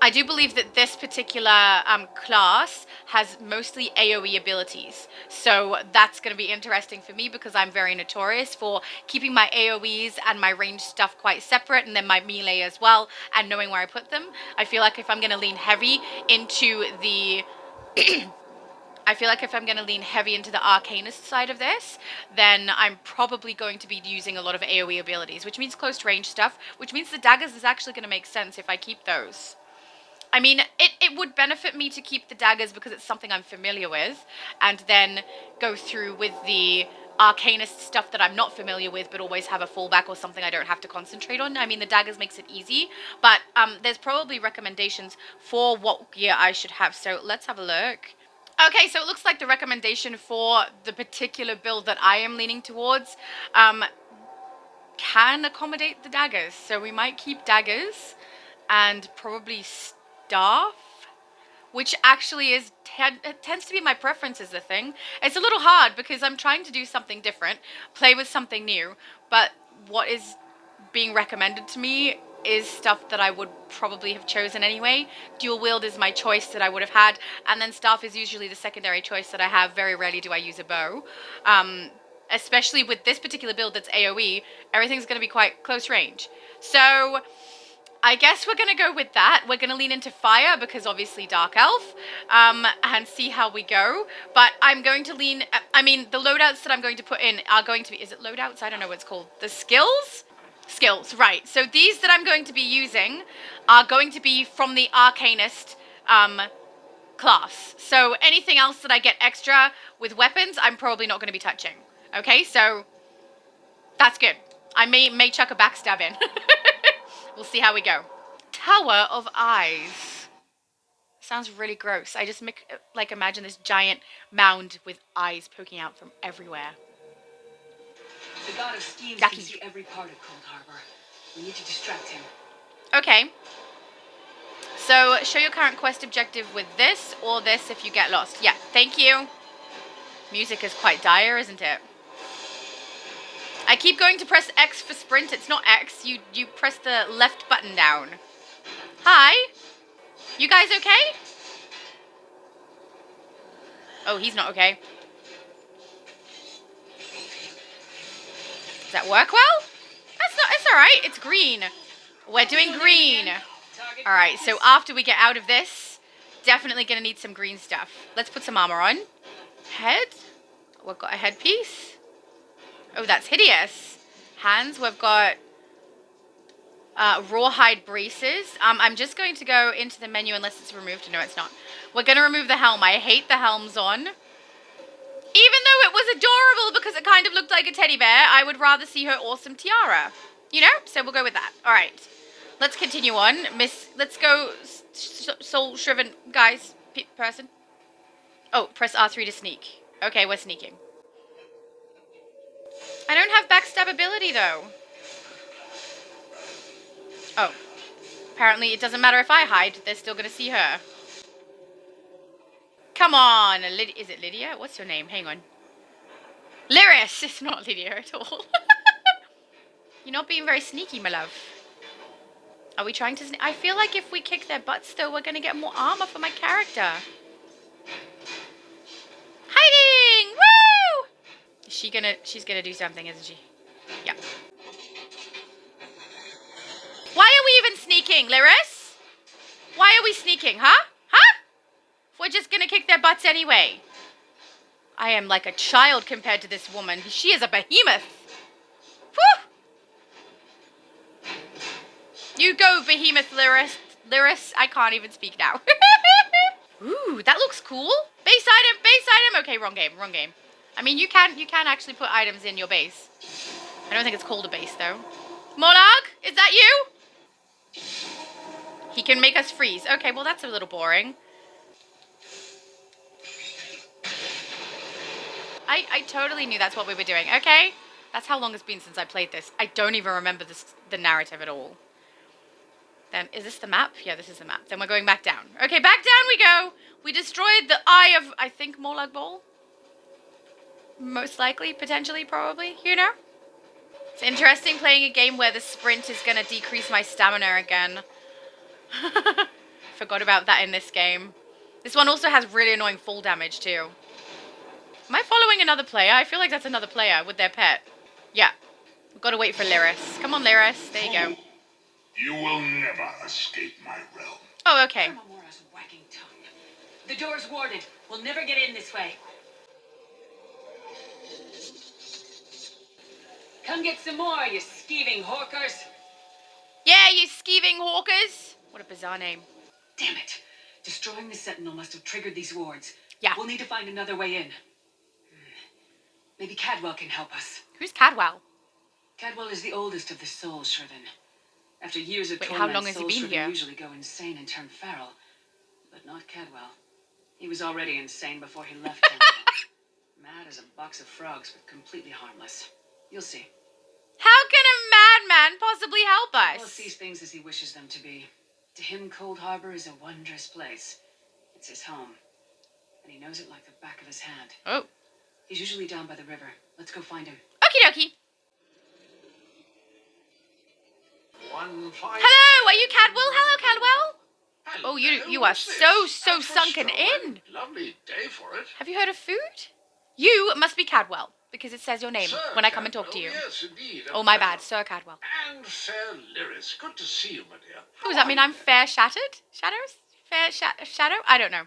I do believe that this particular class has mostly AoE abilities. So that's going to be interesting for me because I'm very notorious for keeping my AoEs and my ranged stuff quite separate, and then my melee as well, and knowing where I put them. I feel like if I'm going to lean heavy into the Arcanist side of this, then I'm probably going to be using a lot of AoE abilities, which means close range stuff, which means the daggers is actually going to make sense if I keep those. I mean, it would benefit me to keep the daggers because it's something I'm familiar with, and then go through with the Arcanist stuff that I'm not familiar with, but always have a fallback or something I don't have to concentrate on. I mean, the daggers makes it easy, but there's probably recommendations for what gear I should have, so let's have a look. Okay, so it looks like the recommendation for the particular build that I am leaning towards can accommodate the daggers. So we might keep daggers and probably staff, which actually is it tends to be my preference as a thing. It's a little hard because I'm trying to do something different, play with something new, but what is being recommended to me is stuff that I would probably have chosen anyway. Dual wield is my choice that I would have had, and then staff is usually the secondary choice that I have. Very rarely do I use a bow. Especially with this particular build that's AoE, everything's going to be quite close range. So I guess we're going to go with that. We're going to lean into fire because obviously Dark Elf, and see how we go. But I'm going to lean, I mean, the loadouts that I'm going to put in are going to be, is it loadouts? I don't know what it's called. The skills? Skills, right. So these that I'm going to be using are going to be from the Arcanist class. So anything else that I get extra with weapons, I'm probably not going to be touching. Okay, so that's good. I may chuck a backstab in. We'll see how we go. Tower of Eyes. Sounds really gross. I just imagine this giant mound with eyes poking out from everywhere. The god of schemes Yucky. can see every part of Cold Harbor. We need to distract him. Okay. So, show your current quest objective with this or this if you get lost. Yeah, thank you. Music is quite dire, isn't it? I keep going to press X for sprint. It's not X. You press the left button down. Hi. You guys okay? Oh, he's not okay. Does that work well? It's alright. It's green. We're doing green. Alright, so after we get out of this, definitely gonna need some green stuff. Let's put some armor on. Head. We've got a headpiece. Oh, that's hideous. Hands. We've got rawhide braces. I'm just going to go into the menu unless it's removed. No, it's not. We're going to remove the helm. I hate the helms on. Even though it was adorable because it kind of looked like a teddy bear, I would rather see her awesome tiara. You know? So we'll go with that. All right. Let's continue on. Let's go soul-shriven guys. Person. Oh, press R3 to sneak. Okay, we're sneaking. I don't have backstab ability, though. Oh. Apparently it doesn't matter if I hide. They're still going to see her. Come on. Is it Lydia? What's your name? Hang on. Lyris. It's not Lydia at all. You're not being very sneaky, my love. Are we trying to sneak? I feel like if we kick their butts, though, we're going to get more armor for my character. Hiding! Woo! She's gonna do something, isn't she? Yeah. Why are we even sneaking, Lyris? Why are we sneaking, huh? Huh? We're just gonna kick their butts anyway. I am like a child compared to this woman. She is a behemoth. Whew! You go, behemoth, Lyris. Lyris, I can't even speak now. Ooh, that looks cool. Base item, base item. Okay, wrong game, wrong game. I mean, you can actually put items in your base. I don't think it's called a base, though. Molag, is that you? He can make us freeze. Okay, well, that's a little boring. I totally knew that's what we were doing. Okay, that's how long it's been since I played this. I don't even remember the narrative at all. Then, is this the map? Yeah, this is the map. Then we're going back down. Okay, back down we go. We destroyed the eye of, I think, Molag Bal. Most likely, potentially, probably, you know? It's interesting playing a game where the sprint is going to decrease my stamina again. Forgot about that in this game. This one also has really annoying fall damage too. Am I following another player? I feel like that's another player with their pet. Yeah. We've got to wait for Lyris. Come on, Lyris. There you go. You will never escape my realm. Oh, okay. Momora's wagging tongue. The door's warded. We'll never get in this way. Come get some more, you skeeving hawkers. Yeah, you skeeving hawkers. What a bizarre name. Damn it. Destroying the Sentinel must have triggered these wards. Yeah. We'll need to find another way in. Maybe Cadwell can help us. Who's Cadwell? Cadwell is the oldest of the Soul Shriven. After years of Wait, how torment, long has he Soul been Shriven here? usually go insane and turn feral. But not Cadwell. He was already insane before he left town. Mad as a box of frogs, but completely harmless. You'll see. How can a madman possibly help Well, us? sees things as he wishes them to be. To him, Cold Harbor is a wondrous place. It's his home. And he knows it like the back of his hand. Oh. He's usually down by the river. Let's go find him. Okie dokie. One fine. Hello, are you Cadwell? Hello, Cadwell. Hello, Oh, you are what's so this? sunken in. Lovely day for it. Have you heard of food? You must be Cadwell, because it says your name Sir when I come and talk to Cadwell, you. Yes, indeed. Oh, my bad, Sir Cadwell. And fair Lyris. Good to see you, my dear. Oh, does that mean I'm fair shattered? Shadows? Fair shadow? I don't know.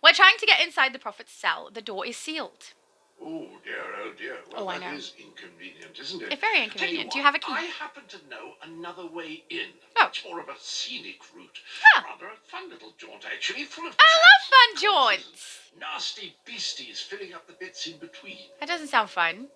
We're trying to get inside the prophet's cell. The door is sealed. Oh dear, oh dear. Well, Oh, I that know. is inconvenient, isn't it? It's very Tell inconvenient. Do what, you have a key? I happen to know another way in. Oh. It's more of a scenic route. Oh. Rather a fun little jaunt, actually, full of I love traps fun and jaunts. nasty beasties filling up the bits in between. That doesn't sound fun.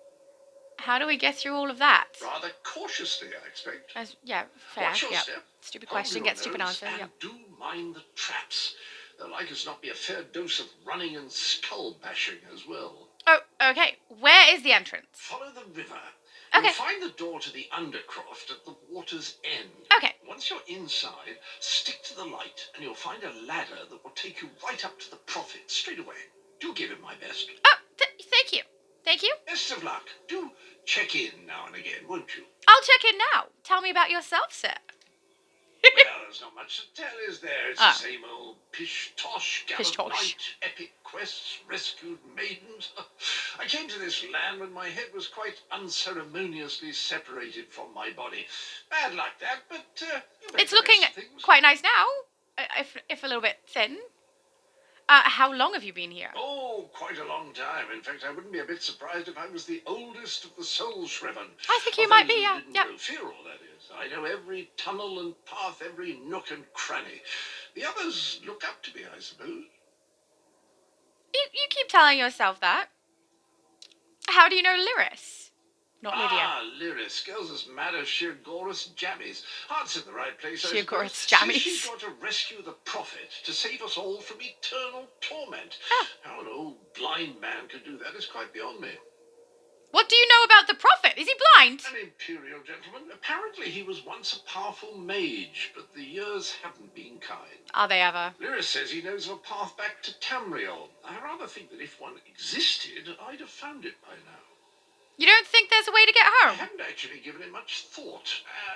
How do we get through all of that? Rather cautiously, I expect. Yeah, fair. Watch your Yeah. step. Stupid Hold question, your get stupid nose, answer. and Yep. do mind the traps. There'll like as not be a fair dose of running and skull bashing as well. Oh, okay. Where is the entrance? Follow the river. Okay. You'll find the door to the undercroft at the water's end. Okay. Once you're inside, stick to the light and you'll find a ladder that will take you right up to the prophet straight away. Do give him my best. Oh, thank you. Thank you. Best of luck. Do check in now and again, won't you? I'll check in now. Tell me about yourself, sir. Well, there's not much to tell, is there? It's Ah. the same old pish-tosh, gallant Pish-tosh. knight, epic quests, rescued maidens. I came to this land when my head was quite unceremoniously separated from my body. Bad luck, that, but you make It's the looking best of things. quite nice now, if a little bit thin. How long have you been here? Oh, quite a long time. In fact, I wouldn't be a bit surprised if I was the oldest of the Soul Shriven. I think you Of might those be, who yeah. didn't Yep. grow feral, that is. I know every tunnel and path, every nook and cranny. The others look up to me, I suppose. You keep telling yourself that. How do you know Lyris? Not Lydia. Ah, Lyris, girls as mad as Shirgorus jammies. Heart's in the right place, I Shirgorus suppose. jammies. Says she's got to rescue the prophet to save us all from eternal torment. Ah. How an old blind man could do that is quite beyond me. What do you know about the prophet? Is he blind? An imperial gentleman. Apparently he was once a powerful mage, but the years haven't been kind. Are they ever? Lyris says he knows of a path back to Tamriel. I rather think that if one existed, I'd have found it by now. You don't think there's a way to get I home? haven't actually given it much thought.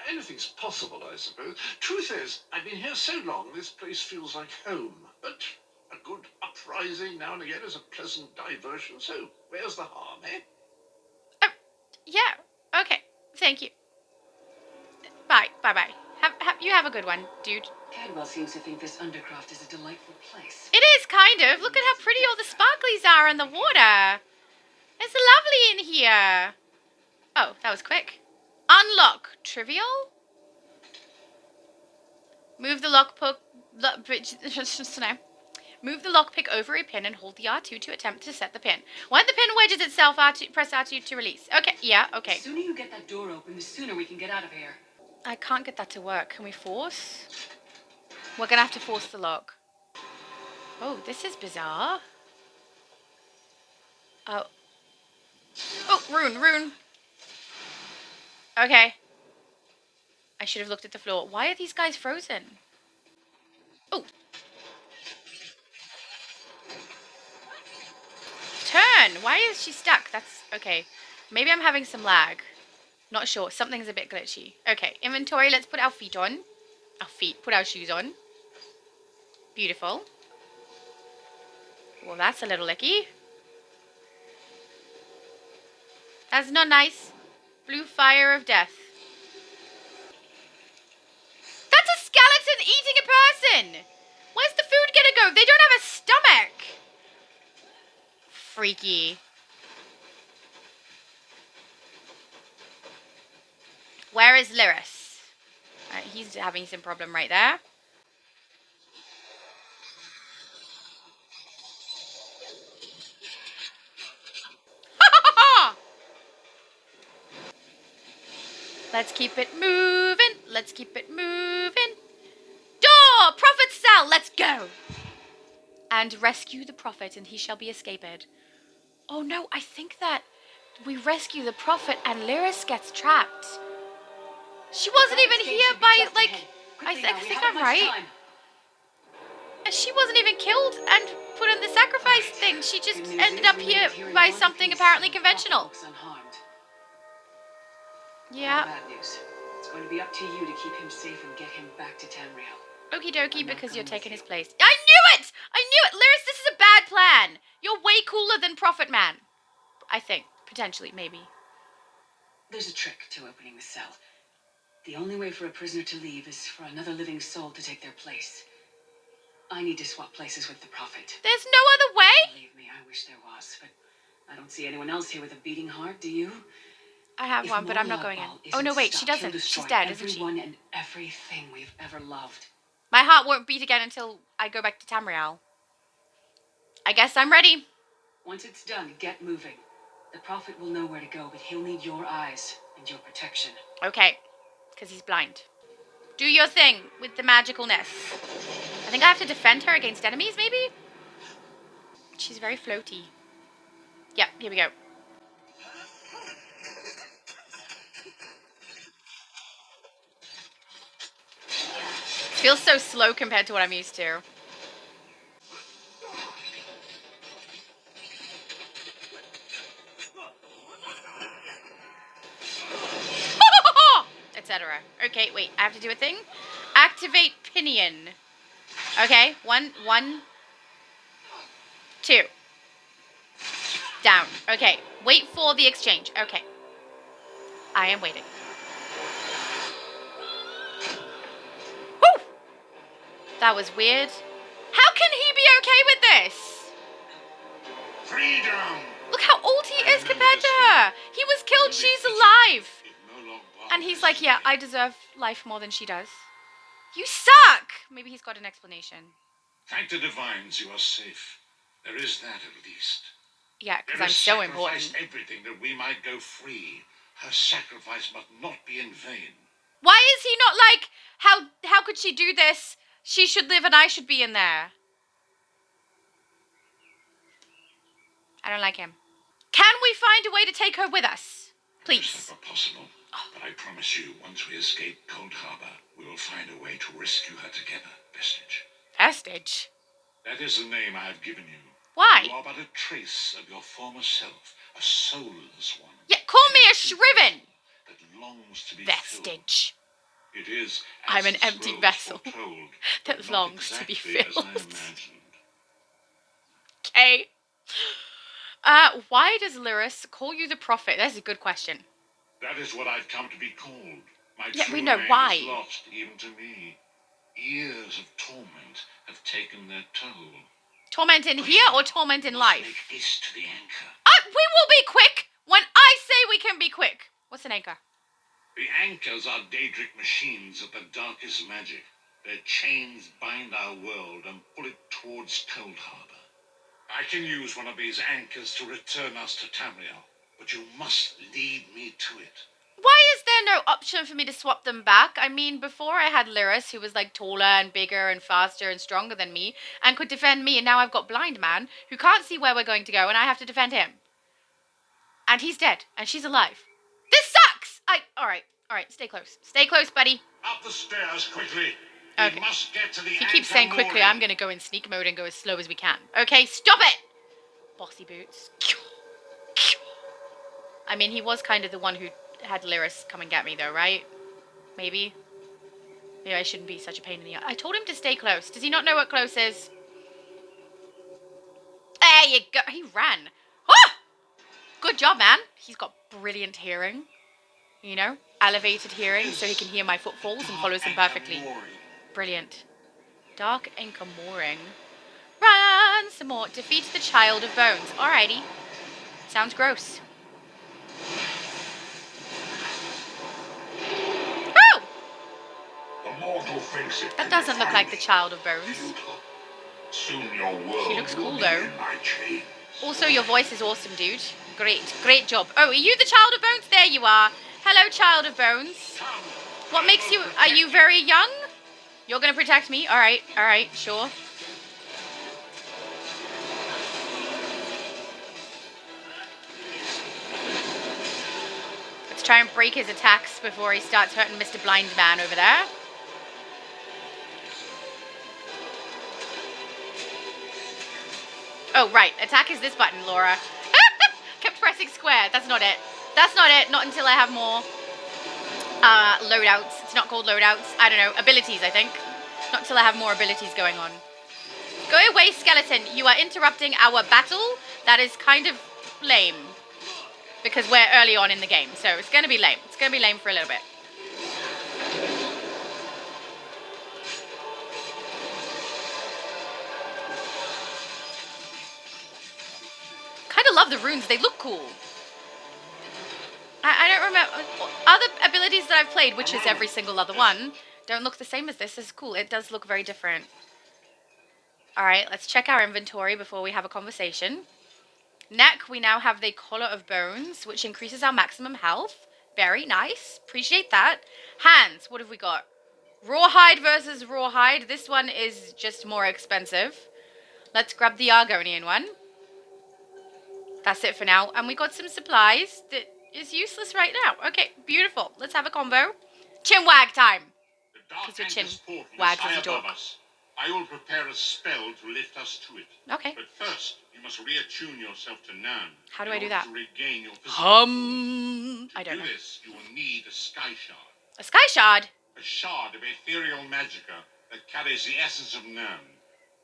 Anything's possible, I suppose. Truth is, I've been here so long, this place feels like home. But a good uprising now and again is a pleasant diversion, so where's the harm, eh? Yeah. Okay. Thank you. Bye. Bye. You have a good one, dude. Cadwell seems to think this undercroft is a delightful place. It is kind of. Look at how pretty all the sparklies are in the water. It's lovely in here. Oh, that was quick. Unlock. Trivial? Move the lockpick. Move the lockpick over a pin and hold the R2 to attempt to set the pin. When the pin wedges itself, R2, press R2 to release. Okay, yeah, okay. The sooner you get that door open, the sooner we can get out of here. I can't get that to work. Can we force? We're gonna have to force the lock. Oh, this is bizarre. Oh. Oh, rune. Okay. I should have looked at the floor. Why are these guys frozen? Oh. Turn! Why is she stuck? That's... okay. Maybe I'm having some lag. Not sure. Something's a bit glitchy. Okay, inventory. Let's put our feet on. Put our shoes on. Beautiful. Well, that's a little icky. That's not nice. Blue fire of death. That's a skeleton eating a person! Where's the food gonna go? They don't have a stomach! Freaky. Where is Lyris? He's having some problem right there. Let's keep it moving. Let's keep it moving. Door! Prophet's cell! Let's go! And rescue the prophet, and he shall be escaped. Oh no, I think that we rescue the prophet and Lyris gets trapped. She wasn't even here by, like, I think I'm right. And she wasn't even killed and put in the sacrifice thing. She just ended up here by something apparently conventional. Yeah. Bad news. It's going to be up to you to keep him safe and get him back to Tamriel. Okie dokie, because you're taking his place. I knew it! I knew it! Lyris, this is a bad plan. You're way cooler than Prophet Man. I think. Potentially, maybe. There's a trick to opening the cell. The only way for a prisoner to leave is for another living soul to take their place. I need to swap places with the Prophet. There's no other way? Believe me, I wish there was, but I don't see anyone else here with a beating heart, do you? I have one, but I'm not going in. Oh no, wait, she doesn't. She's dead, isn't she? Everyone and everything we've ever loved. My heart won't beat again until I go back to Tamriel. I guess I'm ready. Once it's done, get moving. The Prophet will know where to go, but he'll need your eyes and your protection. Okay, because he's blind. Do your thing with the magicalness. I think I have to defend her against enemies, maybe? She's very floaty. Yep, here we go. Feels so slow compared to what I'm used to. Etc. Okay, wait, I have to do a thing. Activate pinion. Okay, one, two. Down. Okay, wait for the exchange. Okay. I am waiting. Whew! That was weird. How can he be okay with this? Freedom! Look how old he is compared to her. He was killed, she's alive. And he's like, yeah, I deserve life more than she does. You suck! Maybe he's got an explanation. Thank the divines you are safe. There is that at least. Yeah, because I'm so important. Sacrificed everything that we might go free. Her sacrifice must not be in vain. Why is he not like, how could she do this? She should live and I should be in there. I don't like him. Can we find a way to take her with us? Please. Never possible. But I promise you, once we escape Cold Harbor, we will find a way to rescue her together, Vestige. Vestige? That is the name I have given you. Why? You are but a trace of your former self, a soulless one. Yeah, call me a shriven. That longs to be Vestige. Filled. It is. I'm an empty vessel that but longs to be filled. As I imagined. Okay. Why does Lyris call you the prophet? That's a good question. That is what I've come to be called. My Yeah, true we know name why. is lost even to me. Years of torment have taken their toll. Torment in here or torment in life? Make haste to the anchor. We will be quick when I say we can be quick. What's an anchor? The anchors are Daedric machines of the darkest magic. Their chains bind our world and pull it towards Cold Harbor. I can use one of these anchors to return us to Tamriel, but you must lead me to it. Why is there no option for me to swap them back? I mean, before I had Lyris, who was like taller and bigger and faster and stronger than me, and could defend me, and now I've got Blind Man, who can't see where we're going to go, and I have to defend him. And he's dead, and she's alive. This sucks! Alright, stay close. Stay close, buddy. Up the stairs, quickly. Okay. We must get to the If you keep anchor saying quickly, mooring. I'm gonna go in sneak mode and go as slow as we can. Okay, stop it! Bossy boots. I mean, he was kind of the one who had Lyris come and get me, though, right? Maybe. Maybe I shouldn't be such a pain in the ass. I told him to stay close. Does he not know what close is? There you go. He ran. Oh! Good job, man. He's got brilliant hearing. You know, elevated hearing, so he can hear my footfalls and follows them perfectly. Brilliant. Dark Anchor Mooring. Run some more. Defeat the Child of Bones. Alrighty. Sounds gross. Oh! That doesn't look like the Child of Bones. He looks cool though. Also, your voice is awesome, dude. Great job. Oh, are you the Child of Bones? There you are. Hello, Child of Bones. What makes you... Are you very young? You're gonna protect me? Alright, sure. Let's try and break his attacks before he starts hurting Mr. Blind Man over there. Oh, right. Attack is this button, Laura. Kept pressing square. That's not it. That's not it. Not until I have more loadouts. It's not called loadouts. I don't know. Abilities, I think. Not until I have more abilities going on. Go away, skeleton. You are interrupting our battle. That is kind of lame. Because we're early on in the game. So it's going to be lame. It's going to be lame for a little bit. Kind of love the runes. They look cool. I don't remember. Other abilities that I've played, which is every single other one, don't look the same as this. This is cool. It does look very different. Alright, let's check our inventory before we have a conversation. Neck, we now have the Collar of Bones, which increases our maximum health. Very nice. Appreciate that. Hands, what have we got? Rawhide versus Rawhide. This one is just more expensive. Let's grab the Argonian one. That's it for now. And we got some supplies that is useless right now. Okay, beautiful. Let's have a combo. Chin wag time. Because your chin wags as you talk. I will prepare a spell to lift us to it. Okay. But first, you must reattune yourself to Nan. How do I do that? To regain your I don't know. To do this, you will need a sky shard. A sky shard? A shard of ethereal magicka that carries the essence of Nan.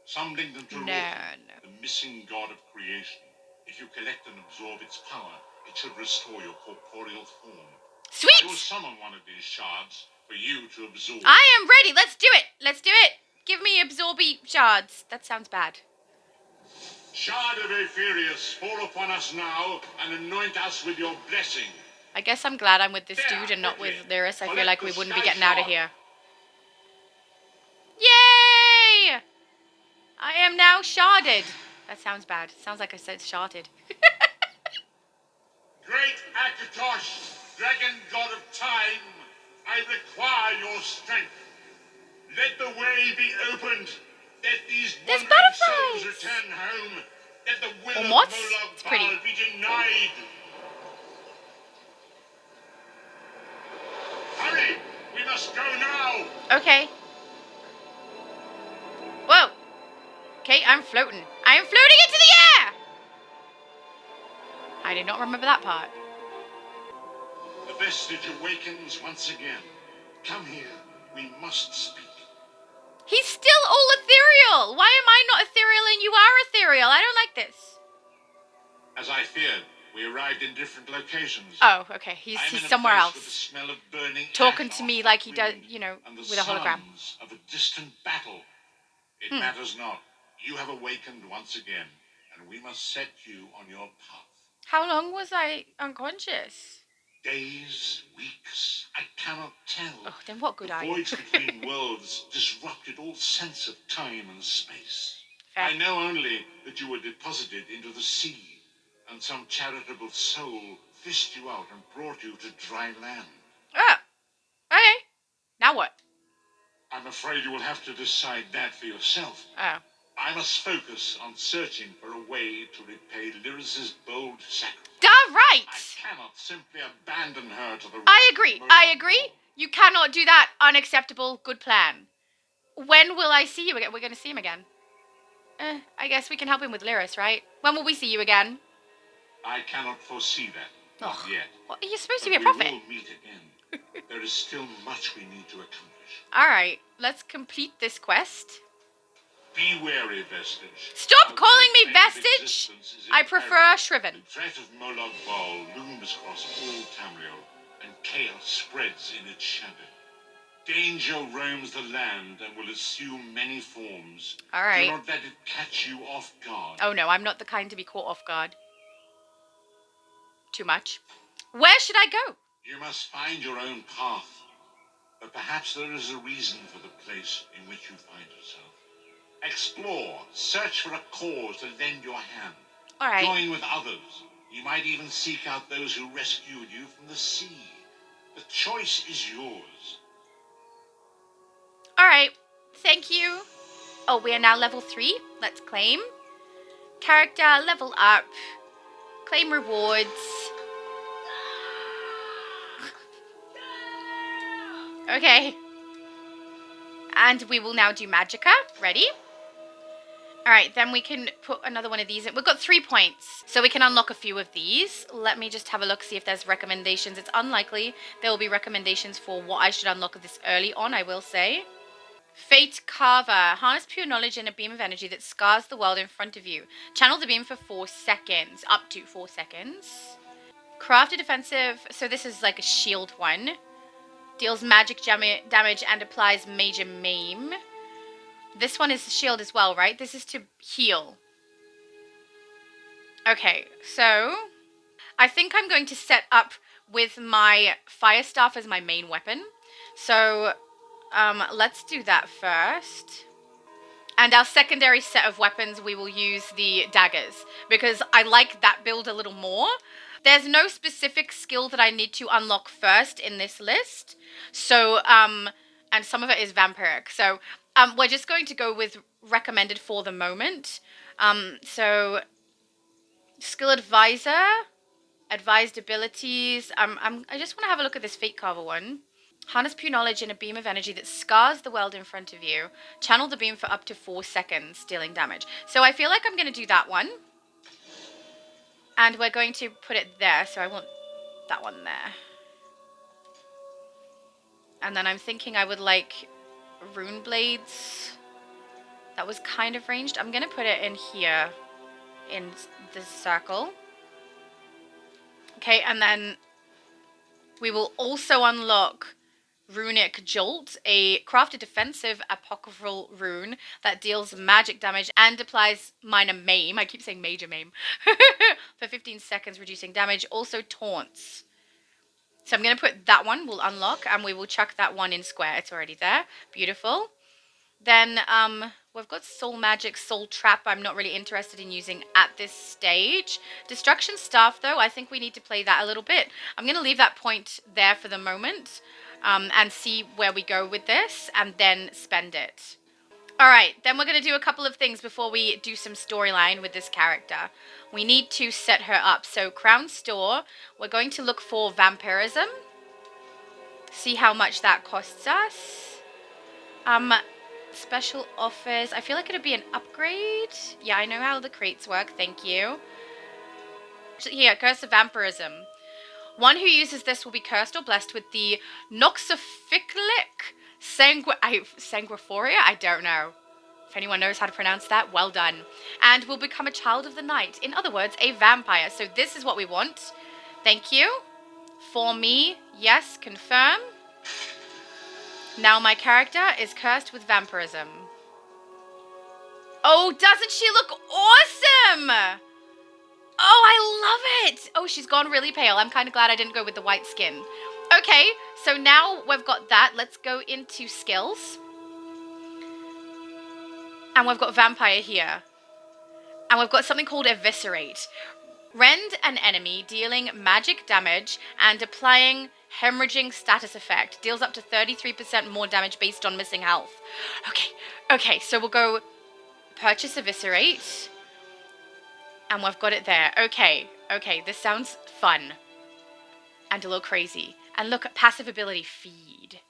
Some link them to Nan, the missing god of creation. If you collect and absorb its power, it should restore your corporeal form. Sweet! I will summon one of these shards for you to absorb. I am ready. Let's do it. Let's do it. Give me absorby shards. That sounds bad. Shard of Aetherius, fall upon us now and anoint us with your blessing. I guess I'm glad I'm with this dude and not with Lyris. I feel like we wouldn't be getting out of here. Yay! I am now sharded. That sounds bad. Sounds like I said sharded. Great Akatosh, dragon god of time, I require your strength. Let the way be opened. Let these wandering souls return home. Let the will of It's pretty. Molag Bal be denied. Hurry! We must go now! Okay. Whoa. Okay, I'm floating. I am floating into the air! I did not remember that part. The vestige awakens once again. Come here. We must speak. He's still all ethereal. Why am I not ethereal and you are ethereal? I don't like this. As I feared, we arrived in different locations. Oh, okay. He's somewhere else. With the smell of burning talking to ash me off like the he does, wind you know, and the with a hologram. sounds of a distant battle. It matters not. You have awakened once again, and we must set you on your path. How long was I unconscious? Days, weeks, I cannot tell. Oh, then what good are you? The voids between worlds disrupted all sense of time and space. Fair. I know only that you were deposited into the sea, and some charitable soul fished you out and brought you to dry land. Oh, okay. Now what? I'm afraid you will have to decide that for yourself. Oh. I must focus on searching for a way to repay Lyris's bold sacrifice. Darn right! I cannot simply abandon her to the... I agree. You cannot do that. Unacceptable. Good plan. When will I see you again? We're going to see him again. I guess we can help him with Lyris, right? When will we see you again? I cannot foresee that. Not yet. Well, you're supposed to be a We prophet. will meet again. There is still much we need to accomplish. Alright, let's complete this quest. Be wary, Vestige. Stop calling me Our very fame of Vestige! existence is I in prefer peril. Shriven. The threat of Molag Bal looms across all Tamriel, and chaos spreads in its shadow. Danger roams the land and will assume many forms. Alright. Do not let it catch you off guard. Oh no, I'm not the kind to be caught off guard. Too much. Where should I go? You must find your own path. But perhaps there is a reason for the place in which you find yourself. Explore, search for a cause to lend your hand. Alright. Join with others. You might even seek out those who rescued you from the sea. The choice is yours. Alright. Thank you. Oh, we are now level 3. Let's claim. Character, level up. Claim rewards. Okay. And we will now do Magicka. Ready? Alright, then we can put another one of these in. We've got 3 points, so we can unlock a few of these. Let me just have a look, see if there's recommendations. It's unlikely there will be recommendations for what I should unlock this early on, I will say. Fate Carver. Harness pure knowledge in a beam of energy that scars the world in front of you. Channel the beam for 4 seconds. Up to 4 seconds. Craft a defensive. So this is like a shield one. Deals magic damage and applies major maim. This one is shield as well, right? This is to heal. Okay, so I think I'm going to set up with my fire staff as my main weapon. So let's do that first. And our secondary set of weapons, we will use the daggers, because I like that build a little more. There's no specific skill that I need to unlock first in this list. So, and some of it is vampiric. So, we're just going to go with recommended for the moment. So, skill advisor, advised abilities. I just want to have a look at this Fate Carver one. Harness pure knowledge in a beam of energy that scars the world in front of you. Channel the beam for up to 4 seconds, dealing damage. So I feel like I'm going to do that one. And we're going to put it there, so I want that one there. And then I'm thinking I would like rune blades. That was kind of ranged. I'm going to put it in here, in this circle. Okay, and then we will also unlock Runic Jolt, a crafted defensive apocryphal rune that deals magic damage and applies minor maim. I keep saying major maim. For 15 seconds, reducing damage. Also taunts. So I'm going to put that one, we'll unlock, and we will chuck that one in square. It's already there. Beautiful. Then we've got Soul Magic, Soul Trap. I'm not really interested in using at this stage. Destruction Staff, though, I think we need to play that a little bit. I'm going to leave that point there for the moment. And see where we go with this, and then spend it. Alright, then we're going to do a couple of things before we do some storyline with this character. We need to set her up. So, Crown Store, we're going to look for Vampirism. See how much that costs us. Special offers. I feel like it'd be an upgrade. Yeah, I know how the crates work, thank you. Here, Curse of Vampirism. One who uses this will be cursed or blessed with the Noxificlic Sanguiforia? I don't know. If anyone knows how to pronounce that, well done. And will become a child of the night. In other words, a vampire. So this is what we want. Thank you. For me, yes, confirm. Now my character is cursed with vampirism. Oh, doesn't she look awesome? Oh, I love it! Oh, she's gone really pale. I'm kind of glad I didn't go with the white skin. Okay, so now we've got that. Let's go into skills. And we've got Vampire here. And we've got something called Eviscerate. Rend an enemy, dealing magic damage and applying hemorrhaging status effect. Deals up to 33% more damage based on missing health. Okay, so we'll go purchase Eviscerate. And we've got it there. Okay, this sounds fun. And a little crazy. And look at passive ability, Feed.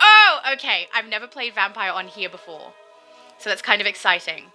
Oh, okay. I've never played Vampire on here before. So that's kind of exciting.